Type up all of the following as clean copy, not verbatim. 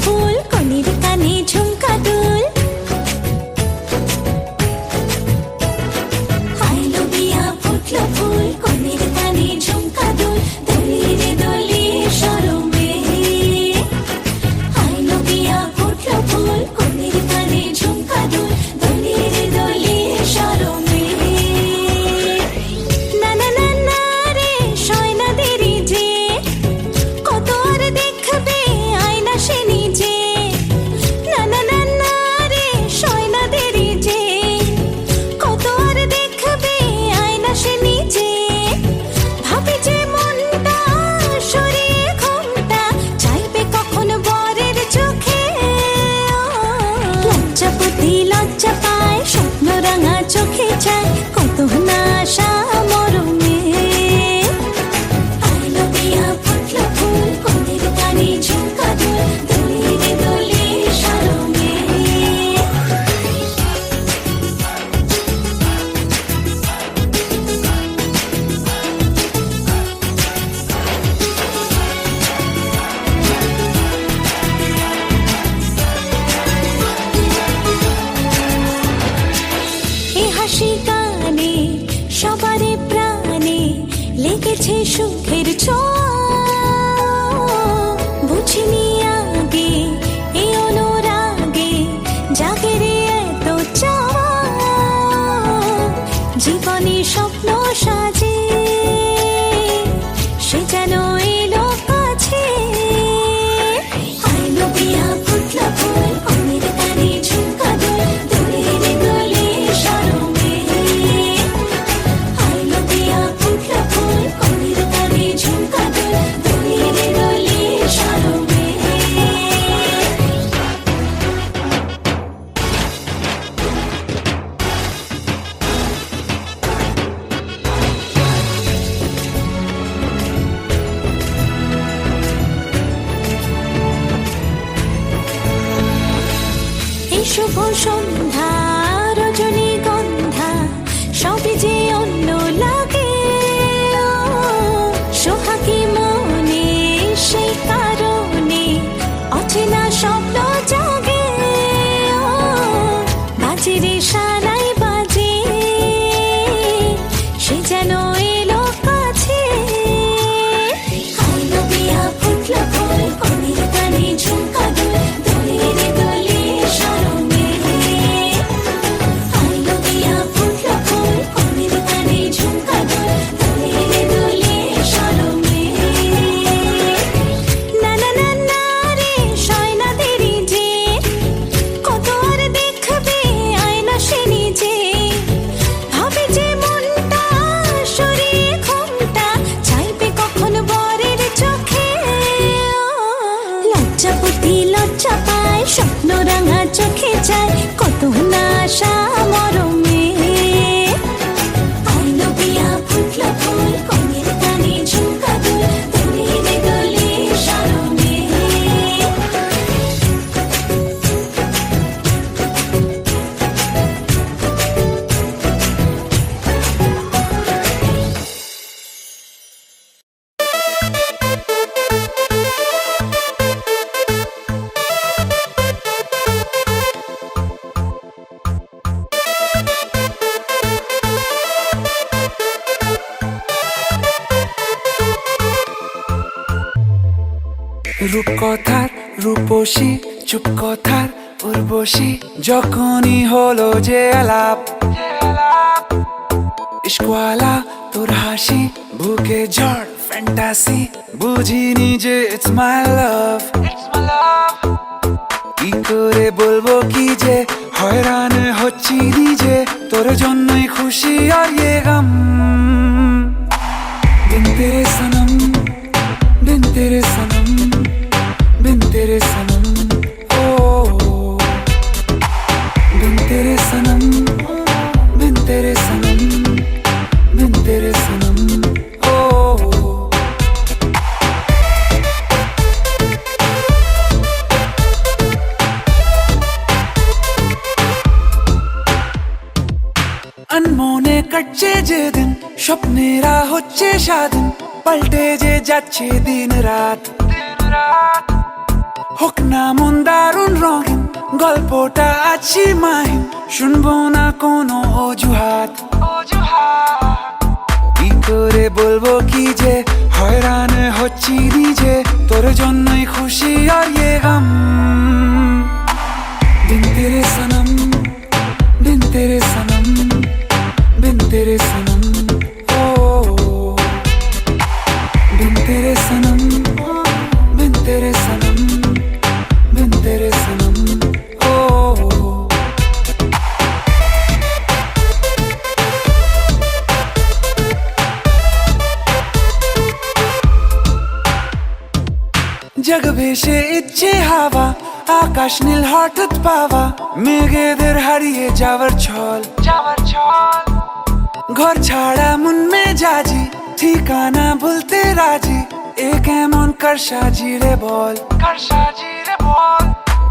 ফুল কনের কানে ঝুমকা দুল আইলো বিয়া ফুটলো ফুল কনের কানে ঝুমকা দুল দলিয়ে রে দলিয়ে শরমে আইলো বিয়া ফুটলো ফুল কনের কানে ঝুমকা দুল দলিয়ে রে দলিয়ে শরমে না না না না রে শয়না দেরি যে কত আর দেখবে আয়না সে নিজে না না না না রে শয়না দেরি যে কত আর দেখবে আয়না সে নিজে ভাবে যে মনটা সরিয়ে ঘোমটা চাইবে কখন বরের চোখে লজ্জাপতি লজ্জা পায় স্বপ্ন রাঙা চোখে চায় কত না আশা মরমে আইলো বিয়া ফুটলো ফুল কনের কানে ঝুমকা দুল দলিয়ে রে দলিয়ে শরমে এ হাসি গানে সবারে প্রাণে লেগেছে সুখের ছোঁয়া বুঝিনি আগে এই অনুরাগে জাগে রে এত চাওয়া জীবনে স্বপ্ন সাজে সে যেন এলো কাছে আইলো বিয়া ফুটলো ফুল কনের কানে ঝুমকা দুল দলিয়ে রে দলিয়ে শরমে আইলো বিয়া ফুটলো ফুল কনের কানে ঝুমকা দুল দলিয়ে রে দলিয়ে শরমে এই শুভ সন্ধ্যা রজনীগন্ধা সবই যে অন্য লাগে সোহাগী মনে সেই কারণে অচেনা স্বপ্ন জাগে বাজে রে সানাই বাজে সে যেন এলো কাছে আইলো বিয়া ফুটলো ফুল কনের কানে ঝুমকা দুল দলিয়ে রে দলিয়ে শরমে আইলো বিয়া ফুটলো ফুল কনের কানে ঝুমকা দুল দলিয়ে রে দলিয়ে শরমে না না না না রে শয়না দেরি যে কত আর দেখবে আয়না সে নিজে ভাবে যে মনটা সরিয়ে ঘোমটা চাইবে কখন বরের চোখে লজ্জাপতি লজ্জা পায় স্বপ্ন রাঙা চোখে চায় কত না আশা মরমে আইলো বিয়া ফুটলো ফুল কনের কানে ঝুমকা দুল দলিয়ে রে দলিয়ে শরমে রূপকথার রূপসী চুপ কথার উর্বশী যখনই হলো যে আলাপ ইশকওয়ালা তোর হাসি বুকে ঝড় ফ্যান্টাসি বুঝিনি যে ইটস মাই লাভ কি করে বলবো কি যে হয়রান হচ্ছি নিজে তোর জন্যই খুশি আর ইয়ে গম बिन तेरे सनम बिन तेरे सनम बिन तेरे सनम ओ बिन तेरे सनम बिन तेरे सनम बिन तेरे सनम ओ अनमोने कच्चे जे दिन স্বপ্নেরা হচ্ছে স্বাধীন পাল্টে যে যাচ্ছে দিন রাত হোক না মন দারুণ রঙিন, গল্পটা আছি মাহিন, শুনবো না কোনো অজুহাত। কি করে বলবো কি যে হয়রান হচ্ছি নিজে, তোর জন্যই খুশি আর ये गम। बिन तेरे सनम, बिन तेरे सनम, बिन तेरे सनम, ओ बिन तेरे सनम, बिन तेरे सनम, बिन तेरे सनम, ओ। जग भेषे इच्छे हावा, আকাশ নীল হঠাৎ পাওয়া, মেঘেদের হারিয়ে যাওয়ার ছল। ঘর ছাড়া মন মেজাজি, ঠিকানা বলতে রাজি, এ কেমন কারসাজি রে বল।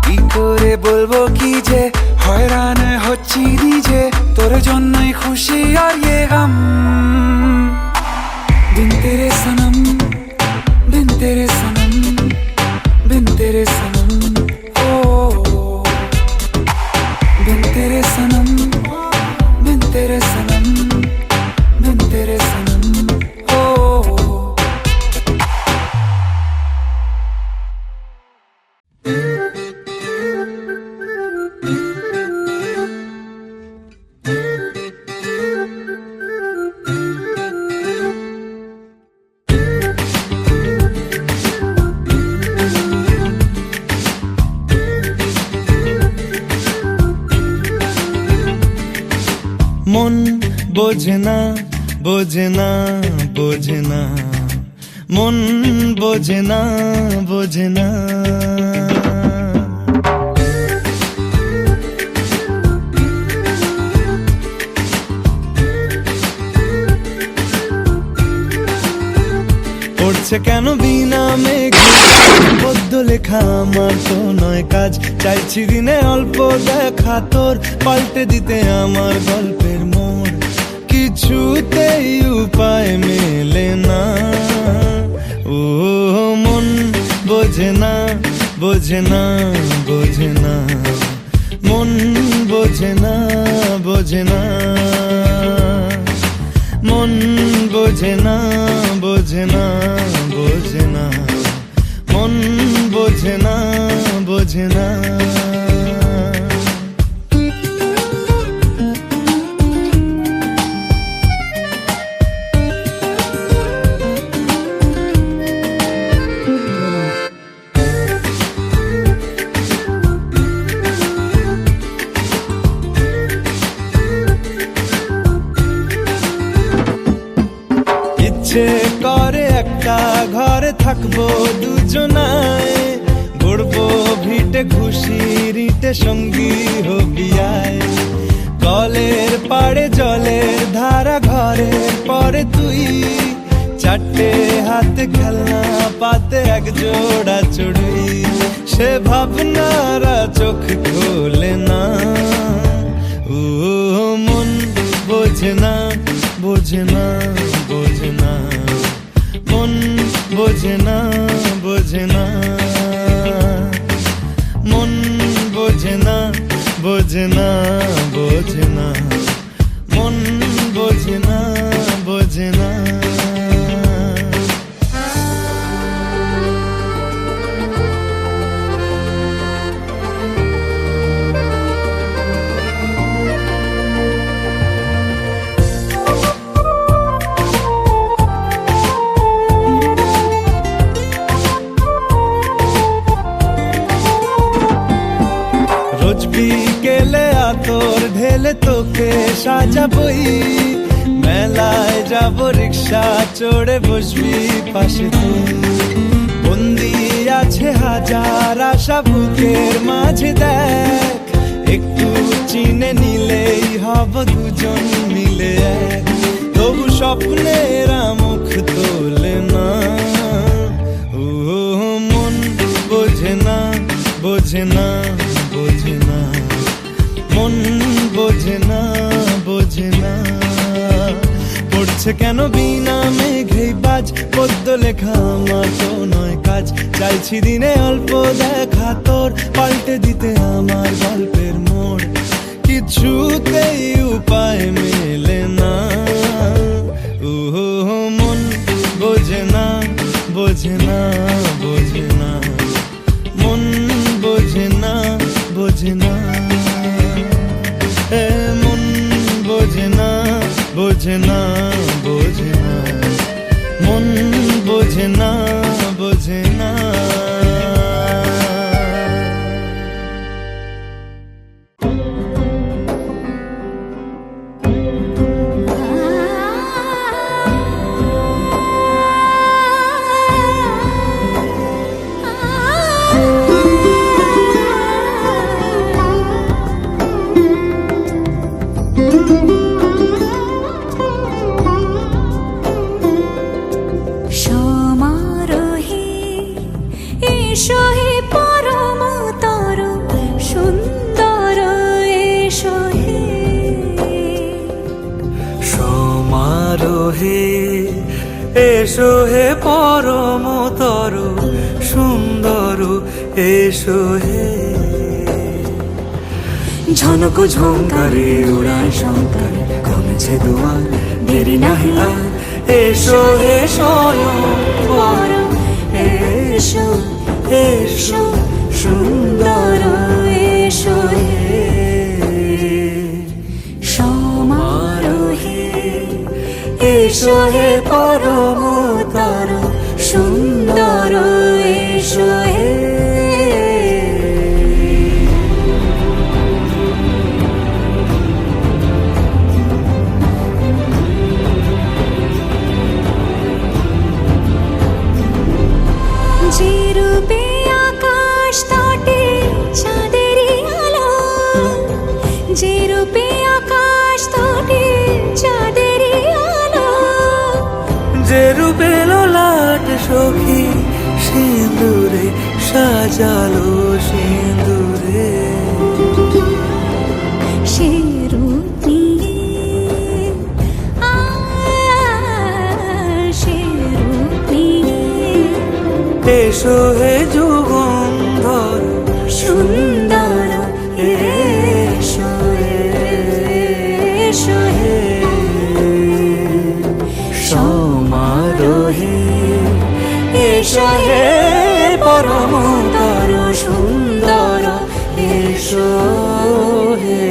কি করে বলবো কি যে হয়রান হচ্ছি নিজে, তোর জন্যই খুশি আর ये गम। बिन तेरे सनम, बिन तेरे सनम, बिन तेरे सनम, ओ बिन तेरे सनम, बिन तेरे सनम, बिन तेरे सनम, ओ। মন বোঝে না, বোঝে না, বোঝে না, মন বোঝে না, বোঝে না। পড়ছে কেন বিনা মেঘে পদ্য লেখা, আমার তো নয় কাজ, চাইছি দিনে অল্প দেখা তোর, পাল্টে দিতে আমার গল্পের মোড়, কিছুতেই উপায় মেলে না। ও মন বোঝে না, বোঝে না, বোঝে না, মন বোঝে না, বোঝে না, মন বোঝে না, বোঝে না, বোঝে না, মন বোঝে না, বোঝে না। ইচ্ছে করে একটা ঘরে থাকবো দুজনায়, গড়বো ভিটে খুশির ইটে সঙ্গী হবি আয়, কলের পাড়ে জলের ধারা ঘরের পরে তুই, চারটে হাতে খেলনা পাতে এক জোড়া চড়ুই, সে ভাবনারা চোখ খোলে না। ও মন বোঝে না, বোঝে না, বোঝে না, মন বোঝে না, বোঝে না, মন বোঝে না, বোঝে না, বোঝে না, মন বোঝে না, বোঝে না। রোজ বিকেলে আতর ঢেলে তোকে সাজাবই, মেলায় যাব রিক্সা চড়ে বসবি পাশে তুই, বন্দি আছে হাজার আশা বুকের মাঝে, দেখ একটু চিনে নিলেই হব দুজন মিলে এক, তবু স্বপ্নের মুখ তোলে না। ও মন বোঝে না, বোঝে না, বোঝে না, মন বোঝে না, বোঝে না। পড়ছে কেন বিনা মেঘেই বাজ, পদ্য লেখা আমার তো নয় কাজ, চাইছি দিনে অল্প দেখা তোর, পাল্টে দিতে আমার গল্পের মোড়। কিছুতেই উপায় মেলে না, মন বোঝে না, বোঝে না, বোঝে না, মন বোঝে না, বোঝে না, মন বোঝে না, বোঝে না, বোঝে না, মন বোঝে না, বোঝে না। সমারোহে এসো হে পরমতর সুন্দর, এসো হে সমারোহে এসো হে পরমতর সুন্দর, এসো হে ঝনক ঝঙ্কারে উড়ায় শঙ্কার, কমেছে দুয়ার দেরি নাহি আর, এসো হে স্বয়ং বর, এসো এসো সুন্দর, এসো হে সমারোহে এসো হে পরমতর সুন্দর, এসো হে যে রূপে আকাশ তটে চাঁদেরই আলো, যে রূপে আকাশ তটে চাঁদেরই আলো, যে রূপে ললাট সখী সিঁদুরে সাজালো সিঁদুরে, সে রূপ নিয়ে সে রূপ নিয়ে এসো হে যুগন্ধর সুন্দর, এসো এসো হে সমারোহে এসো হে পরমতর সুন্দর, এসো হে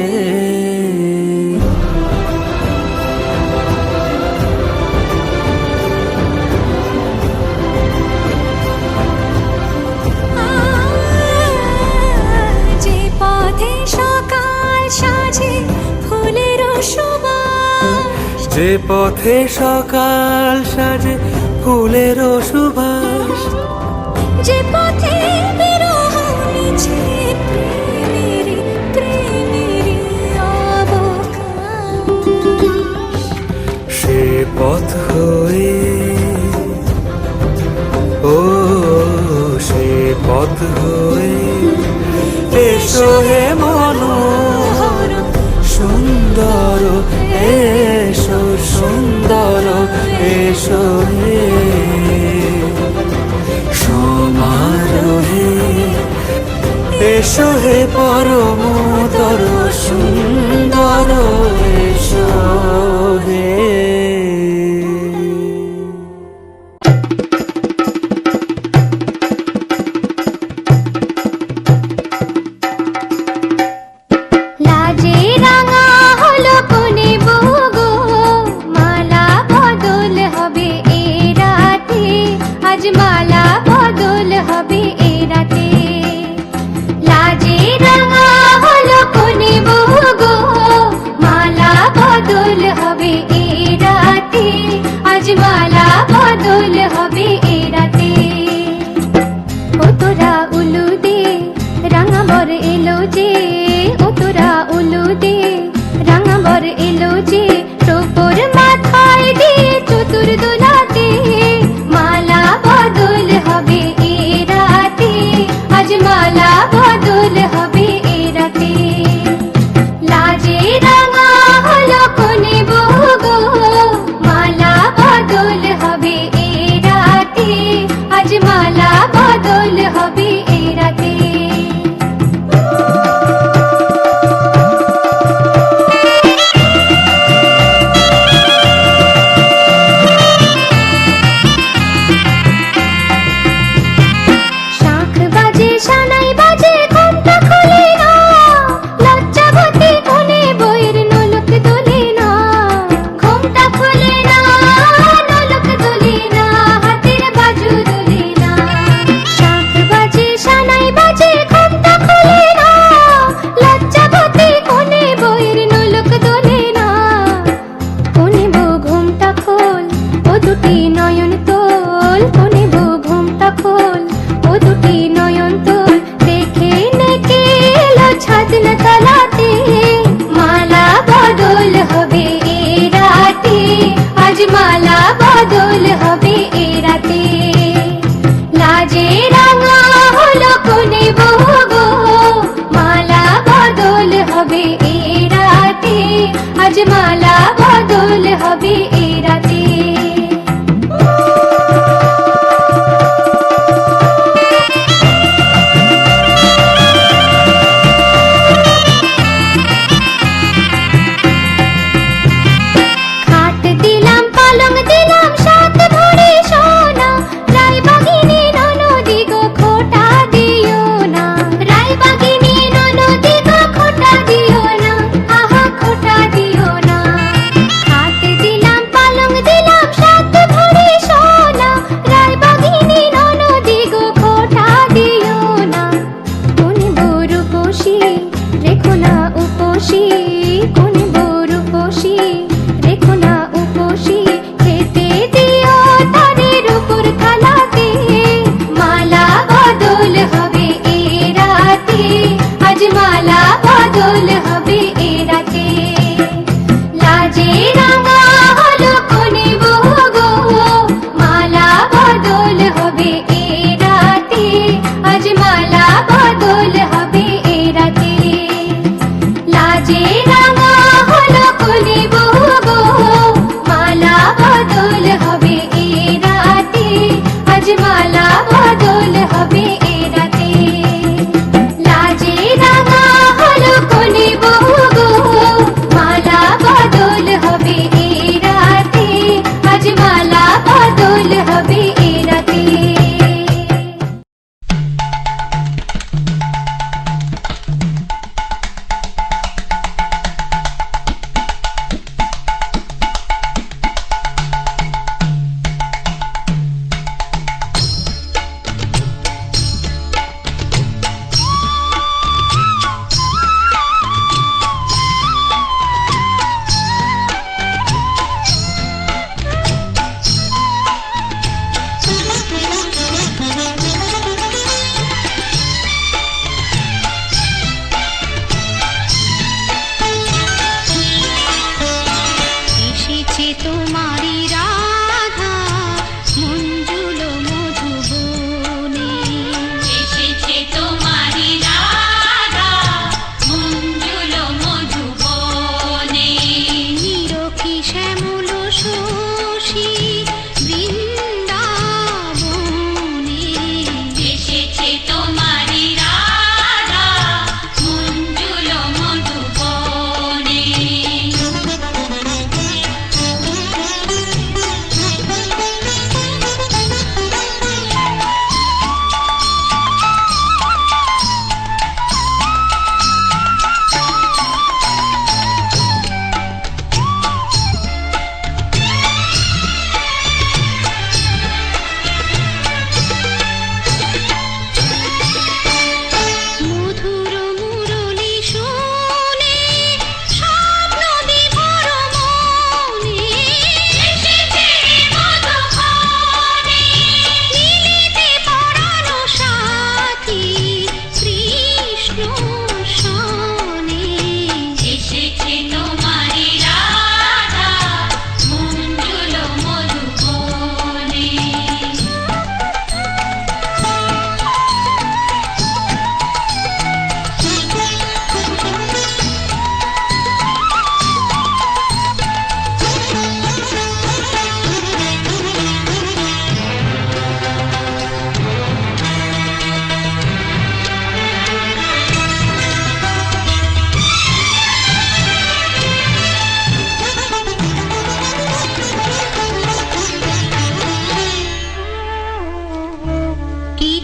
যে পথে সকাল সাজে ফুলের সুবাস, যে পথে সকাল সাজে ফুলের সুবাস, যে পথে বিরহ মিছে প্রেমেরই প্রেমেরই অবকাশ, সে পথ হয়ে ও সে পথ হয়ে এসো হে মনোহর সুন্দর, এসো সুন্দর, এসো হে সমারোহে এসো হে পরমতর সুন্দর, এসো হে লাজে রাঙা হলো কোনে বগো, মালা বদল হবে এ রাতে, আজ মালা বদল হবে এ রাতে। লাজে রাঙা হলো কোনে বগো, মালা বদল হবে এ রাতে, আজ মালা বদল হবে এ রাতে। ও তোরা উলু দে রাঙা বর এলো যে, ও তোরা উলু দে রাঙা বর এলো যে, টোপর মাথায় দিয়ে চতুর দোলাতে, মালা বদল হবে এ রাতে, আজ মালা বদল হবে এ রাতে। লাজে রাঙা হলো কোনে বগো, মালা বদল হবে এ রাতে, আজ মালা বদল দোল হবে এই রাতে। শাঁখ বাজে সানাই বাজে ঘুমটা খুলে না, লজ্জাবতী কোণে বইয়ের নোলক দোলে না। ঘুমটা খুলে না, নোলক দোলে না, হাতের বাজু দোলে না। শাঁখ বাজে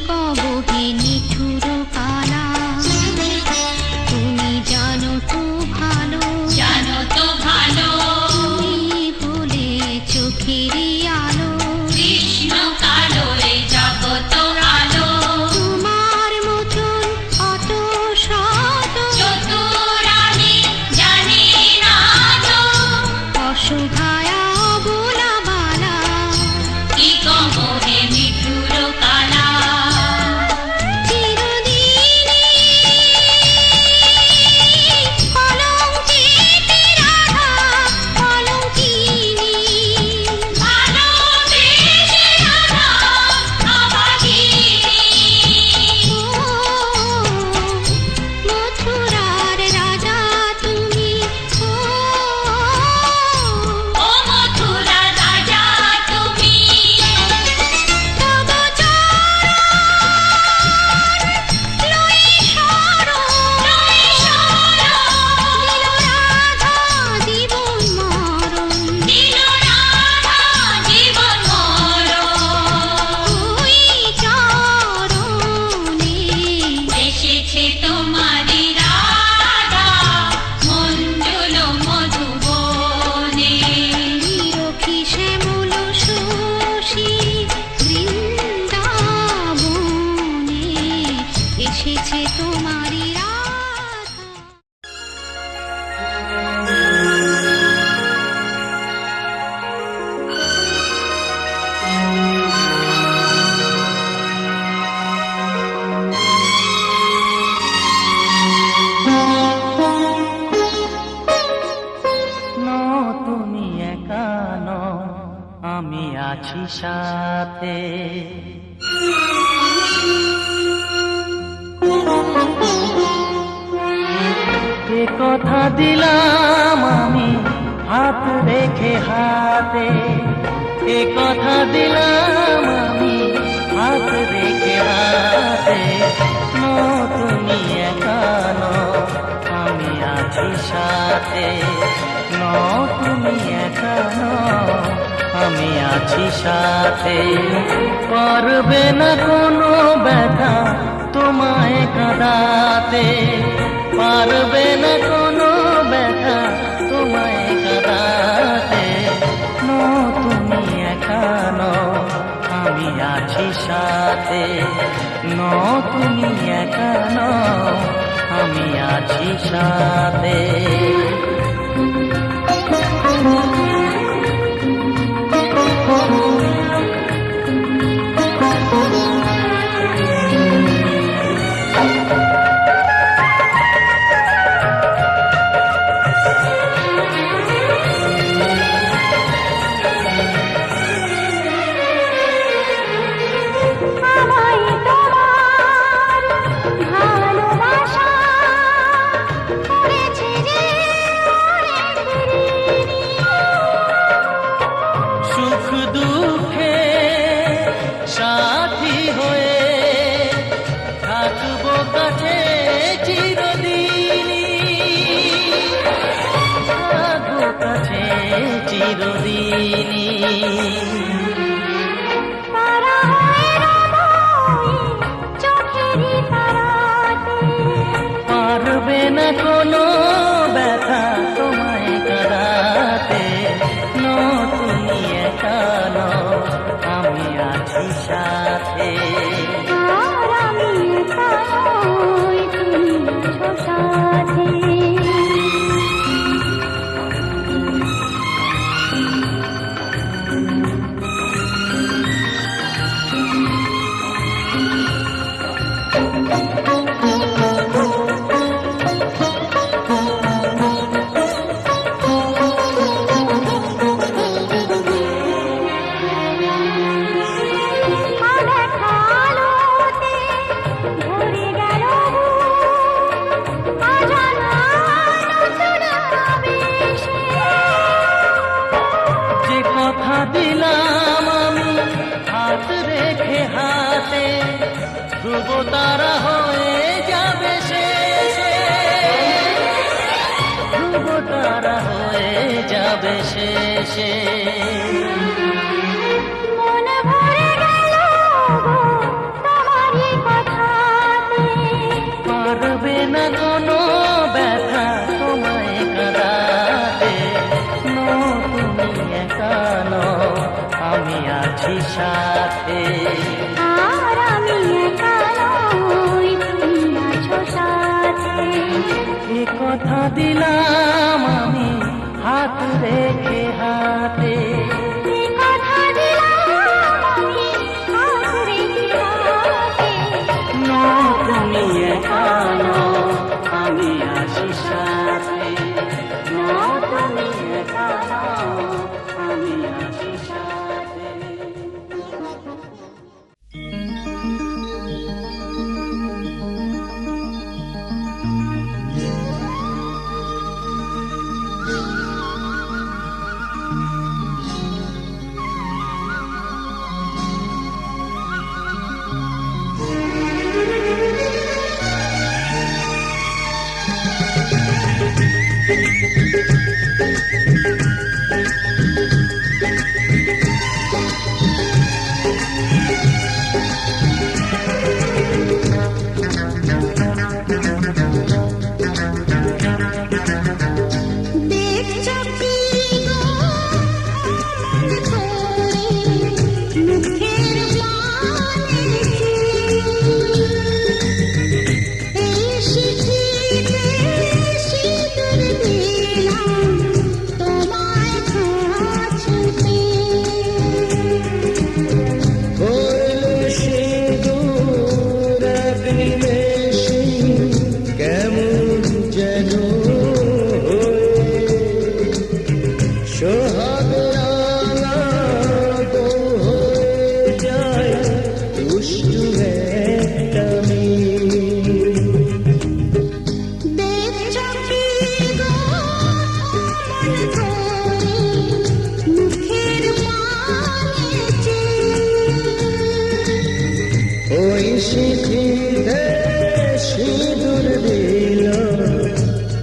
কব হে নিঠুর কালা, তুমি জানো তো ভালো, জানো তো ভালো, তুমি বলে চোখেরই আলো, কৃষ্ণ কালো রে জগত আলো, তোমার মতন অত শত চতুর আমি জানি না তো, অসহায়া বোলা বালা, কি কব হে নিঠুর কালা, চিরদিনই কলঙ্কিতে রাধা, কলঙ্কিনী, ভালোবেসে রাধা অভাগিনী, ও মথুরার রাজা তুমি, ও মথুরার রাজা তুমি, তব লই শরণ, দিল রাধা জীবন মরণ, দিল রাধা জীবন মরণ, ওই চরণে এসেছে তোমারি রাধা, মঞ্জুল মধুবনে, নিরখি শ্যামল শশী বৃন্দাবনে, এসেছে তোমারি রাধা। নো তুমি একা নও, আমি আছি সাথে। এ কথা দিলাম আমি হাত রেখে হাতে, এ কথা দিলাম আমি হাত রেখে হাতে। নো তুমি একা নও, আমি আছি সাথে। নো তুমি একা নও, আমি আছি সাথে। করবে না কোনো ব্যথা তোমায় কাঁদাতে, পারবে না কোনো ব্যথা তোমায় কাঁদাতে। নো তুমি একা নও, আমি আছি সাথে। নো তুমি একা নও, আমি আছি সাথে। আমায় তোমার ভালোবাসা করেছে যে অনেক ঋণী, সুখ দুঃখে সাথী হয়ে থাকবো কাছে চিরদিনই, থাকবো কাছে চিরদিনই। তারা হয়ে রব চোখেরই তারাতে, পারবে না কোনো ব্যথা তোমায় কাঁদাতে। নো তুমি একা নও, আমি আছি সাথে। আর আমি একা নই, তুমি আছো সাথে। যে কথা দিলাম আমি হাত রেখে হাতে, ধ্রুব তারা হয়ে যাবে শেষে, ধ্রুব তারা হয়ে যাবে শেষে। মন ভরে গেল গো তোমার কথাতে পারবে না কোনো ব্যথা তোমায় কাঁদাতে। তুমি একা নও, আমি আছি সাথে। আর আমি একা নই, তুমি আছো সাথে। এ কথা দিলাম আমি হাত রেখে হাতে। এ কথা দিলাম আমি হাত রেখে হাতে। তুমি একা নও, আমি আছি সাথে। তুমি একা নও, আমি আছি সাথে। দেখছো কি গো মন করে মুখের মানে কি? এই চিঠিতে সিঁদুর দিলাম তোমায় কাছে হলো সিঁদুর এক নিমেষে কেমন যেন সোহাগ রাঙা বউ হয়ে যায় দুষ্টু একটা মেয়ে। দেখছো কি গো মন করে মুখের মানে কি? ওই চিঠিতে সিঁদুর দিলাম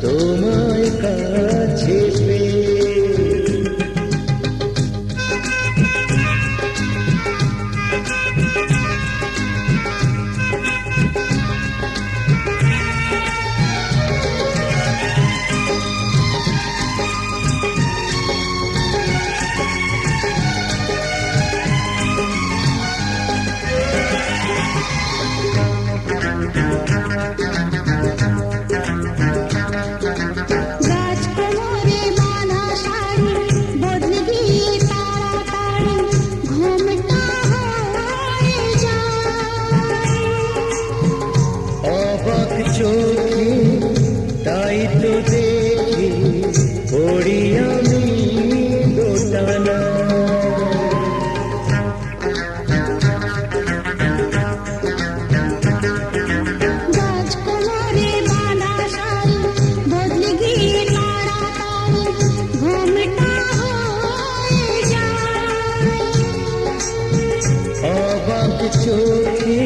তোমায় কাছে পেয়ে। গাছ কোমরে বাঁধা শাড়ি বদলে গিয়ে তাড়াতাড়ি ঘুমটা হয়ে যায়। অবাক চোখে তাই তো দেখি পড়ি আমি দোটানা। গাছ কোমরে বাঁধা শাড়ি বদলে গিয়ে তাড়াতাড়ি ঘুমটা হয়ে যায়। অবাক চোখে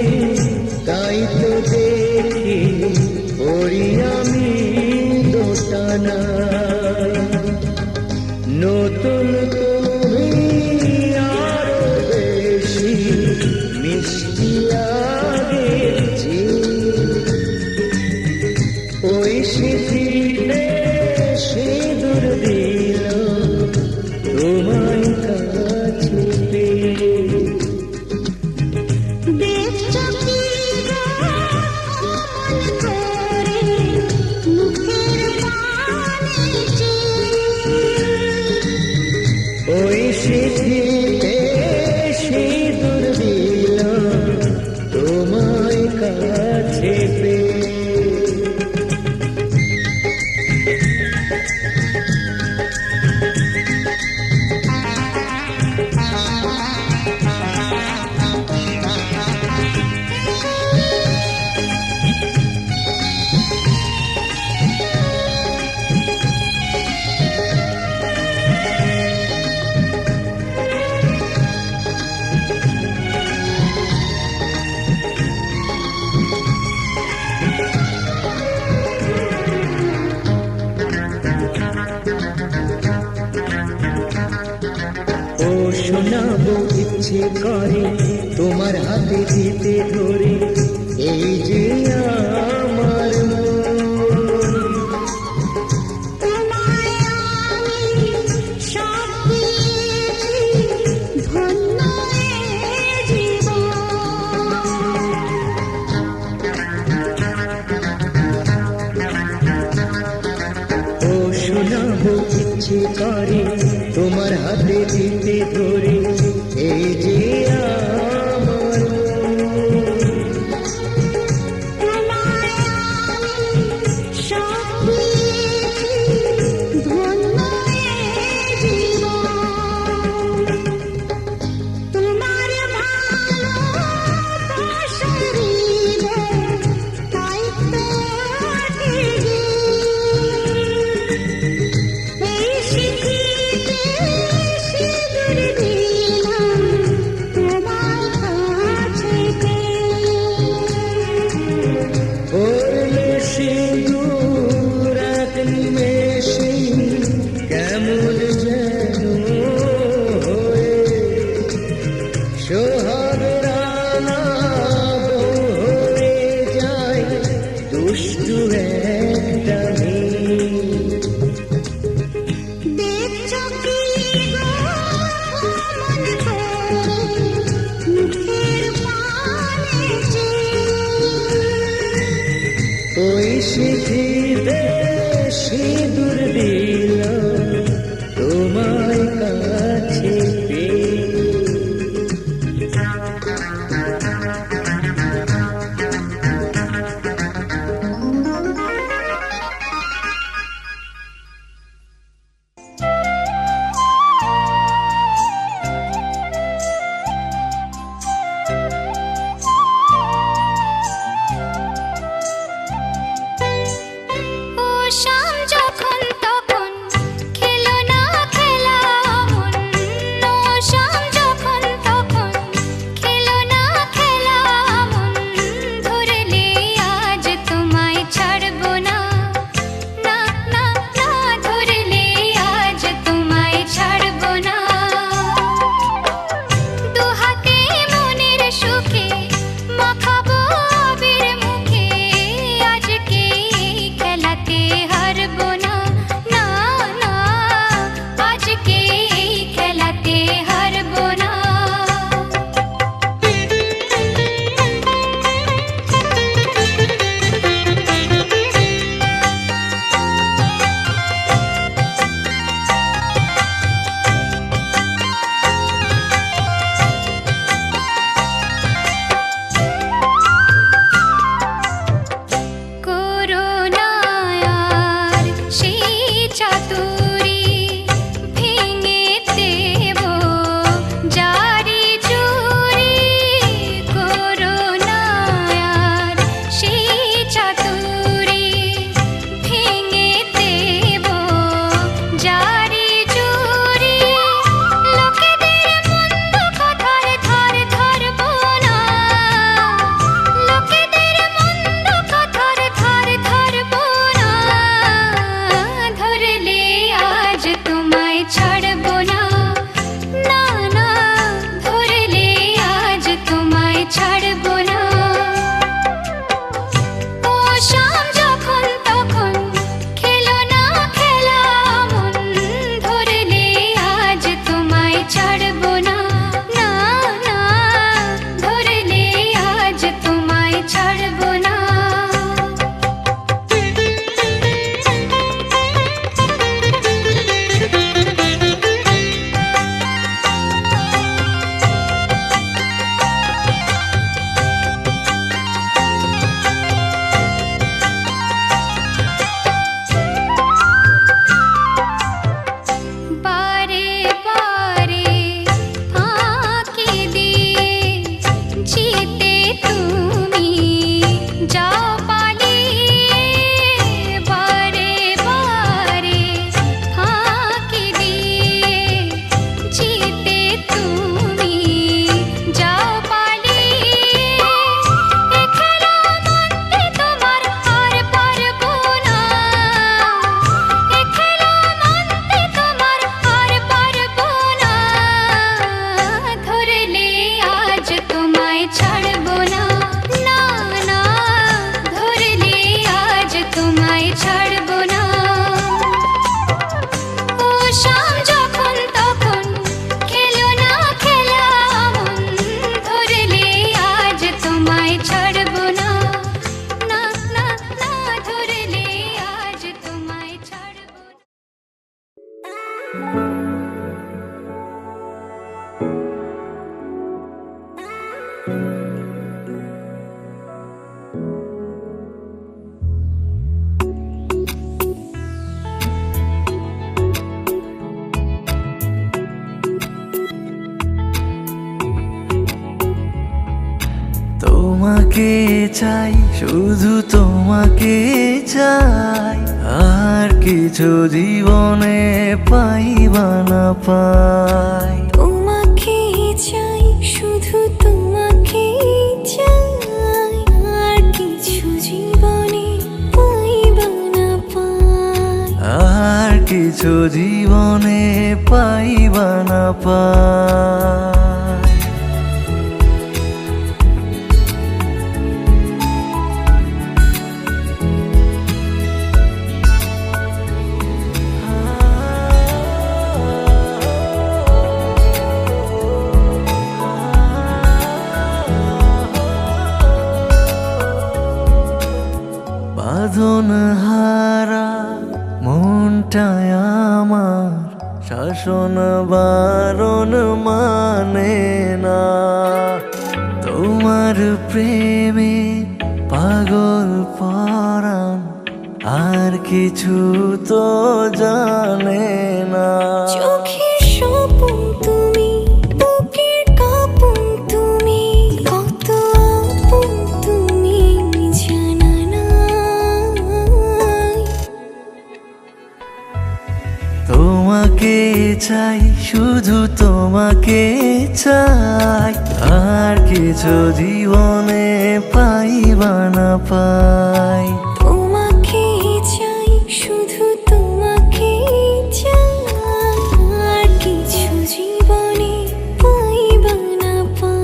তাই তো দেখি পড়ি আমি দোটানা। নতুন তুমি আরো বেশি মিষ্টি আগের চেয়ে। ওই সিঁথিতে সিঁদুর দিলাম তোমায় কাছে পেয়ে। দেখছো কি গো মন করে মুখের মানে কি? ওই সিঁথিতে সিঁদুর দিলাম তোমায় কাছে পেয়ে। শোনাবো ইচ্ছে করে তোমার হাতে দিতে ধরে ইচ্ছে করে তোমার হাতে দিতে ধরে এই যে আমার তোমায় আমি সব দিয়েছি, ধন্য এ জীবন। তোমার ভালোবাসার হৃদয় তাই তো আঁটেনি। এই সিঁথিতে সিঁদুর দিলাম তোমার কাছেতে। পড়লো সিঁদুর এক নিমেষে কেমন যেন হয়ে সোহাগ রানা বউ হয়ে যায় দুষ্টু একটা মেয়ে। দেখছো কি গো মন করে মুখের পানে ওই সিঁথিতে সিঁদুর দিলাম তোমার কাছে পেয়ে। ও শাম যখন তখন তোমাকে চাই, শুধু তোমাকে চাই, আর কিছু জীবনে পাইবা না পাই। তোমাকে চাই, শুধু তোমাকে চাই, আর কিছু জীবনে পাইবা না পাই। আর কিছু জীবনে পাইবা না পাই। বাঁধন হারা মনটায় আমার শাসন বারণ মানে না। তোমার প্রেমে পাগল পরাণ আর কিছু তো জানে না। চোখের স্বপ্ন তুমি, বুকের কাঁপন তুমি, কত আপন তুমি জানা নাই। তোমাকে চাই, শুধু তোমাকে চাই, আর কিছু জীবনে পাইবা না পাই। তোমাকে চাই, শুধু তোমাকে চাই, আর কিছু জীবনে পাইবা না পাই।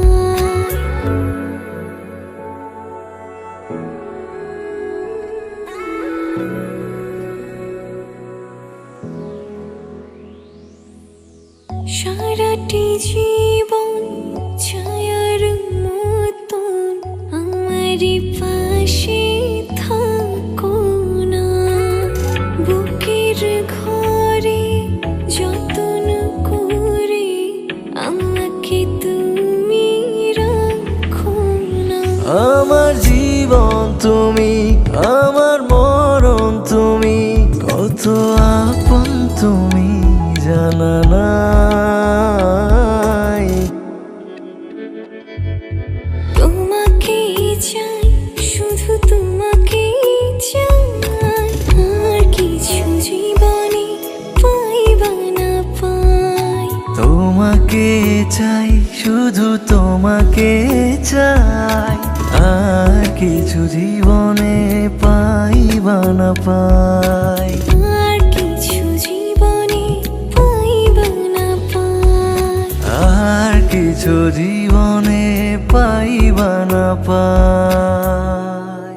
সারাটি জীবন ছায়ার মতন আমারই পাশে থাকো না। বুকের ঘরে যতন করে আমাকে তুমি রাখো না। আমার জীবন তুমি, আমার মরণ তুমি, কত আপন তুমি জানা নাই। তোমাকে চাই, শুধু তোমাকে চাই, আর কিছু জীবনে পাইবা না পাই। তোমাকে চাই, শুধু তোমাকে চাই, আর কিছু জীবনে পাইবা না পাই। আর কিছু জীবনে পাইবা না পাই। আর কিছু জীবনে পাইবা না পাই।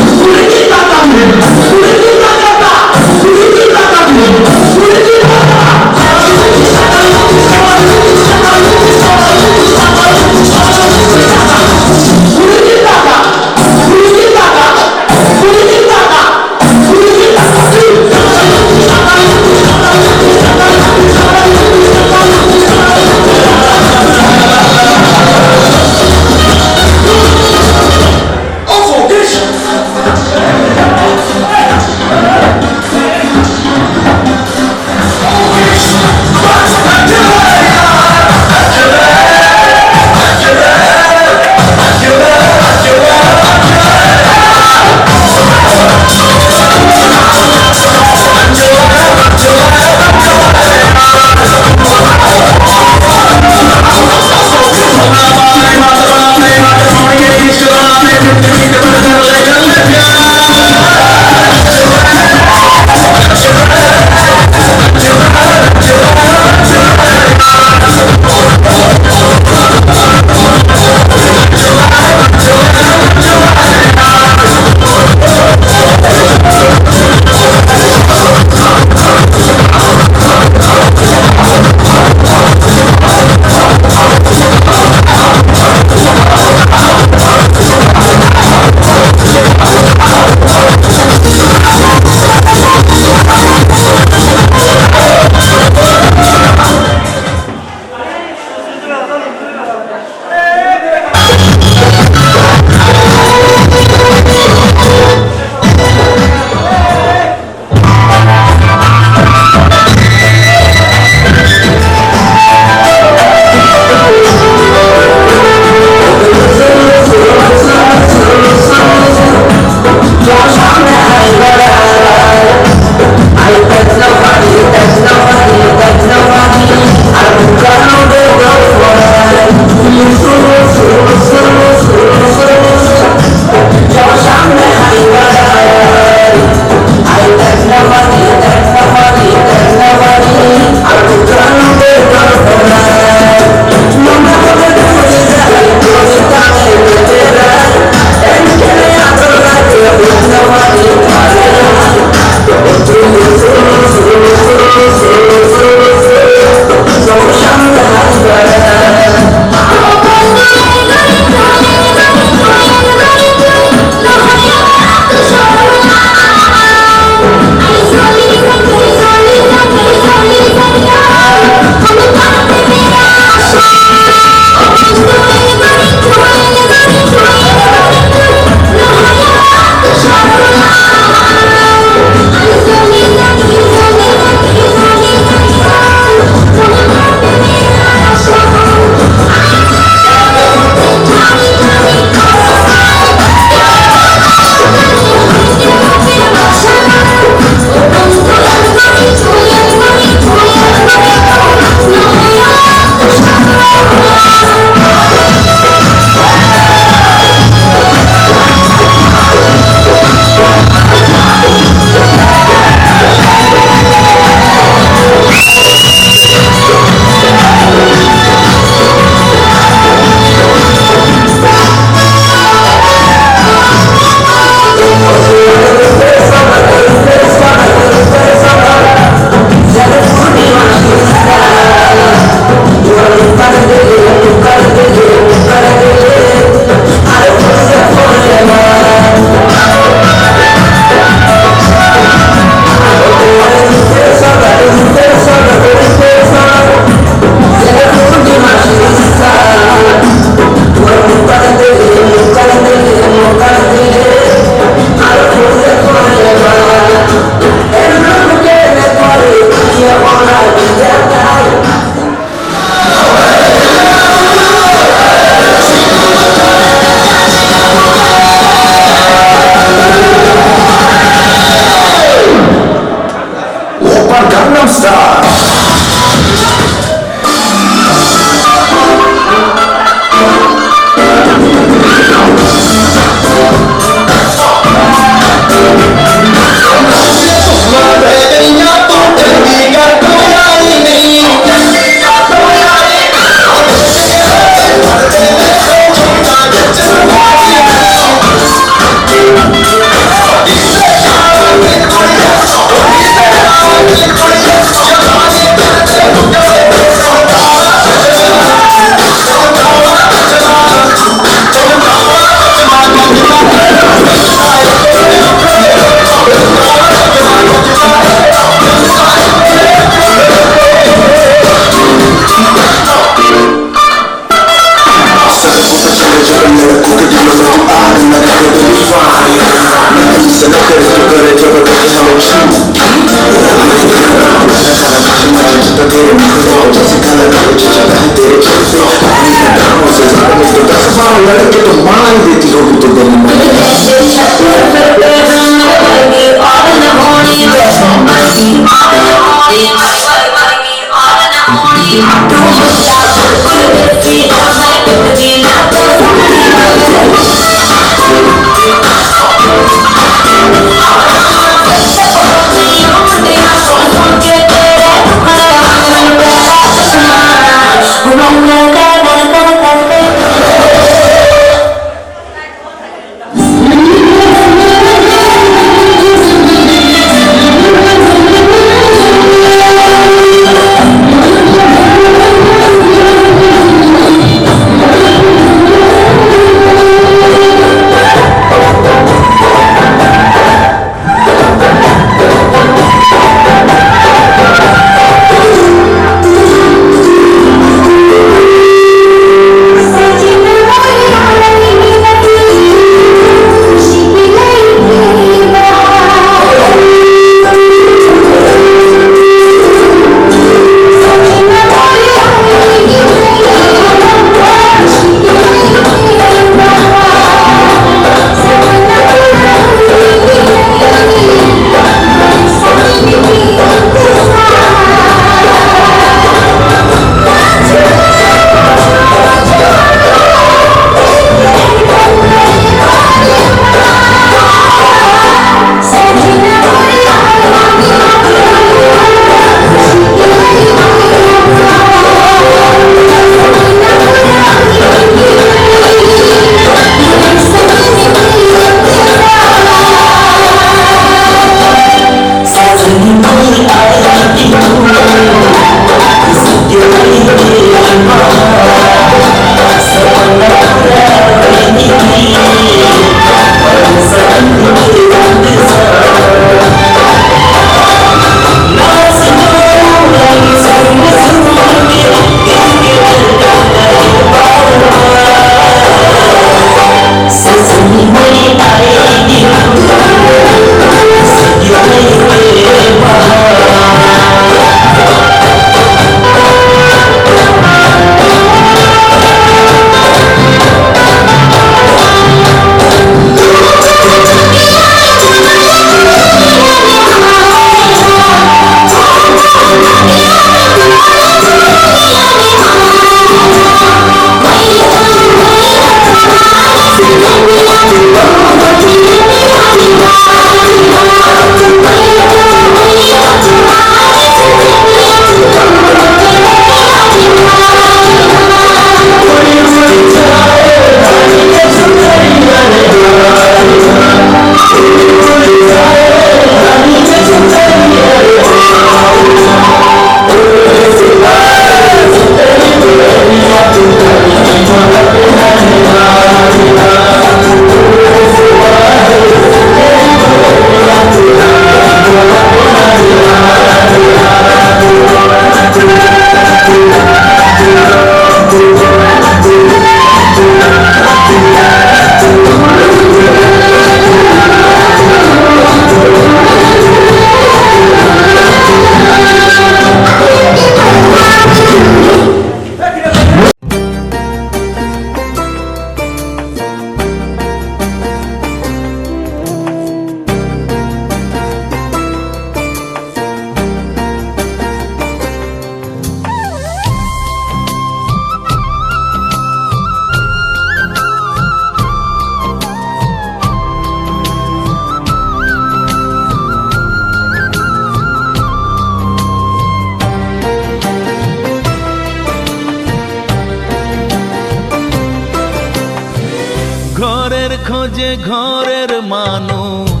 খোঁজে ঘরের মানুষ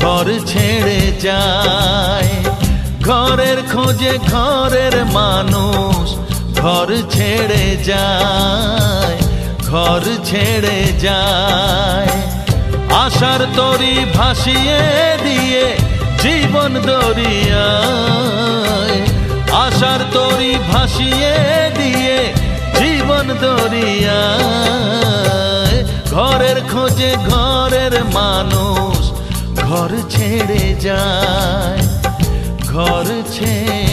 ঘর ছেড়ে যায়, ঘরের খোঁজে ঘরের মানুষ ঘর ছেড়ে যায়, ঘর ছেড়ে যায়। আশার তরি ভাসিয়ে দিয়ে জীবন দরিয়ায়, আশার তরি ভাসিয়ে দিয়ে জীবন দরিয়ায়। ঘরের খোঁজে ঘরের মানুষ ঘর ছেড়ে যায়, ঘর ছেড়ে